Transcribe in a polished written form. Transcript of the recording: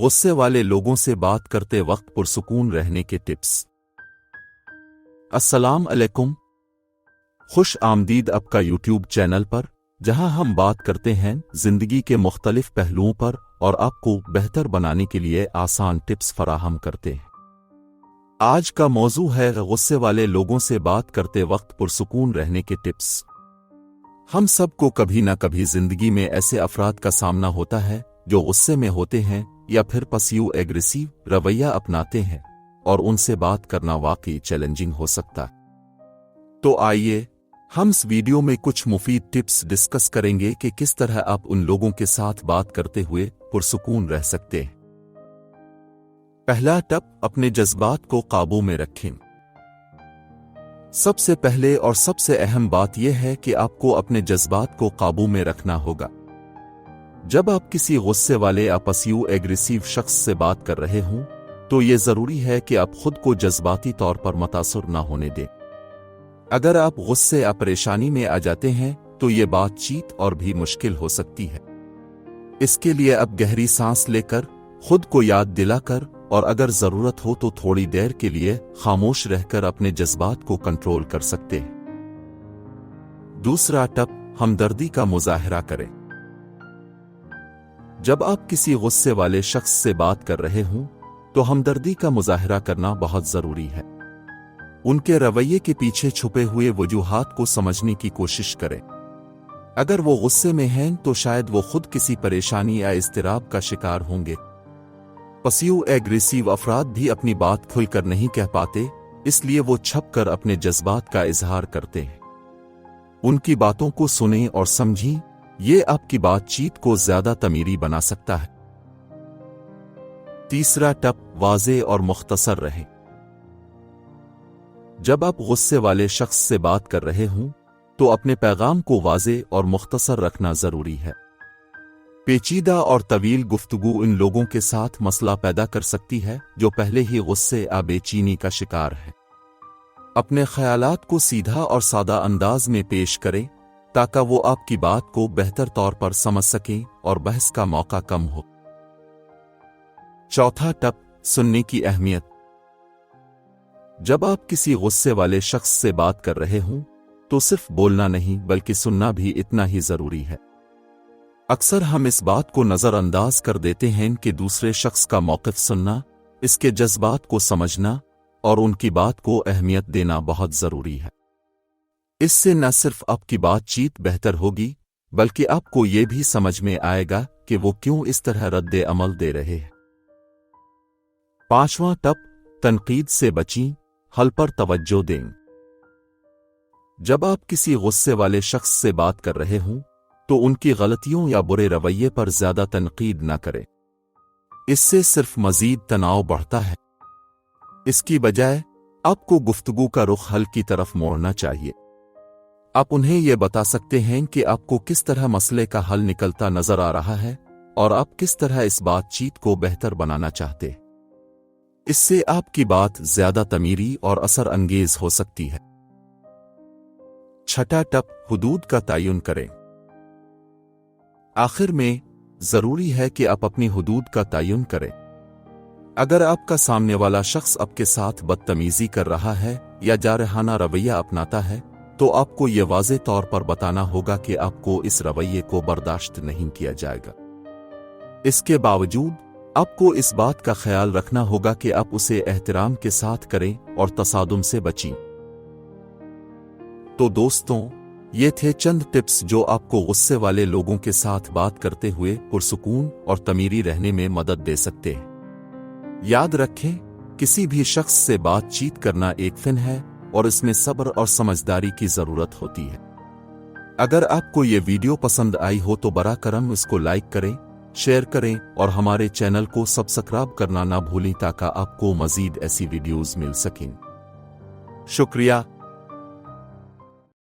غصے والے لوگوں سے بات کرتے وقت پرسکون رہنے کے ٹپس۔ السلام علیکم، خوش آمدید آپ کا یوٹیوب چینل پر، جہاں ہم بات کرتے ہیں زندگی کے مختلف پہلوؤں پر اور آپ کو بہتر بنانے کے لیے آسان ٹپس فراہم کرتے ہیں۔ آج کا موضوع ہے غصے والے لوگوں سے بات کرتے وقت پرسکون رہنے کے ٹپس۔ ہم سب کو کبھی نہ کبھی زندگی میں ایسے افراد کا سامنا ہوتا ہے جو غصے میں ہوتے ہیں یا پھر پسیو ایگریسیو رویہ اپناتے ہیں، اور ان سے بات کرنا واقعی چیلنجنگ ہو سکتا ہے۔ تو آئیے ہم اس ویڈیو میں کچھ مفید ٹپس ڈسکس کریں گے کہ کس طرح آپ ان لوگوں کے ساتھ بات کرتے ہوئے پرسکون رہ سکتے ہیں۔ پہلا ٹپ، اپنے جذبات کو قابو میں رکھیں۔ سب سے پہلے اور سب سے اہم بات یہ ہے کہ آپ کو اپنے جذبات کو قابو میں رکھنا ہوگا۔ جب آپ کسی غصے والے یا پسیو ایگریسیو شخص سے بات کر رہے ہوں تو یہ ضروری ہے کہ آپ خود کو جذباتی طور پر متاثر نہ ہونے دیں۔ اگر آپ غصے یا پریشانی میں آ جاتے ہیں تو یہ بات چیت اور بھی مشکل ہو سکتی ہے۔ اس کے لیے آپ گہری سانس لے کر، خود کو یاد دلا کر، اور اگر ضرورت ہو تو تھوڑی دیر کے لیے خاموش رہ کر اپنے جذبات کو کنٹرول کر سکتے ہیں۔ دوسرا ٹپ، ہمدردی کا مظاہرہ کریں۔ جب آپ کسی غصے والے شخص سے بات کر رہے ہوں تو ہمدردی کا مظاہرہ کرنا بہت ضروری ہے۔ ان کے رویے کے پیچھے چھپے ہوئے وجوہات کو سمجھنے کی کوشش کریں۔ اگر وہ غصے میں ہیں تو شاید وہ خود کسی پریشانی یا اضطراب کا شکار ہوں گے۔ پسیو ایگریسیو افراد بھی اپنی بات کھل کر نہیں کہہ پاتے، اس لیے وہ چھپ کر اپنے جذبات کا اظہار کرتے ہیں۔ ان کی باتوں کو سنیں اور سمجھیں، یہ آپ کی بات چیت کو زیادہ تعمیری بنا سکتا ہے۔ تیسرا ٹپ، واضح اور مختصر رہیں۔ جب آپ غصے والے شخص سے بات کر رہے ہوں تو اپنے پیغام کو واضح اور مختصر رکھنا ضروری ہے۔ پیچیدہ اور طویل گفتگو ان لوگوں کے ساتھ مسئلہ پیدا کر سکتی ہے جو پہلے ہی غصے یا بے چینی کا شکار ہے۔ اپنے خیالات کو سیدھا اور سادہ انداز میں پیش کریں تاکہ وہ آپ کی بات کو بہتر طور پر سمجھ سکیں اور بحث کا موقع کم ہو۔ چوتھا ٹپ، سننے کی اہمیت۔ جب آپ کسی غصے والے شخص سے بات کر رہے ہوں تو صرف بولنا نہیں بلکہ سننا بھی اتنا ہی ضروری ہے۔ اکثر ہم اس بات کو نظر انداز کر دیتے ہیں کہ دوسرے شخص کا موقف سننا، اس کے جذبات کو سمجھنا اور ان کی بات کو اہمیت دینا بہت ضروری ہے۔ اس سے نہ صرف آپ کی بات چیت بہتر ہوگی بلکہ آپ کو یہ بھی سمجھ میں آئے گا کہ وہ کیوں اس طرح رد عمل دے رہے ہیں۔ پانچواں ٹپ، تنقید سے بچیں، حل پر توجہ دیں۔ جب آپ کسی غصے والے شخص سے بات کر رہے ہوں تو ان کی غلطیوں یا برے رویے پر زیادہ تنقید نہ کریں۔ اس سے صرف مزید تناؤ بڑھتا ہے۔ اس کی بجائے آپ کو گفتگو کا رخ حل کی طرف موڑنا چاہیے۔ آپ انہیں یہ بتا سکتے ہیں کہ آپ کو کس طرح مسئلے کا حل نکلتا نظر آ رہا ہے اور آپ کس طرح اس بات چیت کو بہتر بنانا چاہتے ہیں۔ اس سے آپ کی بات زیادہ تعمیری اور اثر انگیز ہو سکتی ہے۔ چھٹا ٹپ، حدود کا تعین کریں۔ آخر میں ضروری ہے کہ آپ اپنی حدود کا تعین کریں۔ اگر آپ کا سامنے والا شخص آپ کے ساتھ بدتمیزی کر رہا ہے یا جارحانہ رویہ اپناتا ہے تو آپ کو یہ واضح طور پر بتانا ہوگا کہ آپ کو اس رویے کو برداشت نہیں کیا جائے گا۔ اس کے باوجود آپ کو اس بات کا خیال رکھنا ہوگا کہ آپ اسے احترام کے ساتھ کریں اور تصادم سے بچیں۔ تو دوستوں، یہ تھے چند ٹپس جو آپ کو غصے والے لوگوں کے ساتھ بات کرتے ہوئے پرسکون اور تعمیری رہنے میں مدد دے سکتے ہیں۔ یاد رکھیں، کسی بھی شخص سے بات چیت کرنا ایک فن ہے اور اس میں صبر اور سمجھداری کی ضرورت ہوتی ہے۔ اگر آپ کو یہ ویڈیو پسند آئی ہو تو براہ کرم اس کو لائک کریں، شیئر کریں اور ہمارے چینل کو سبسکرائب کرنا نہ بھولیں تاکہ آپ کو مزید ایسی ویڈیوز مل سکیں۔ شکریہ۔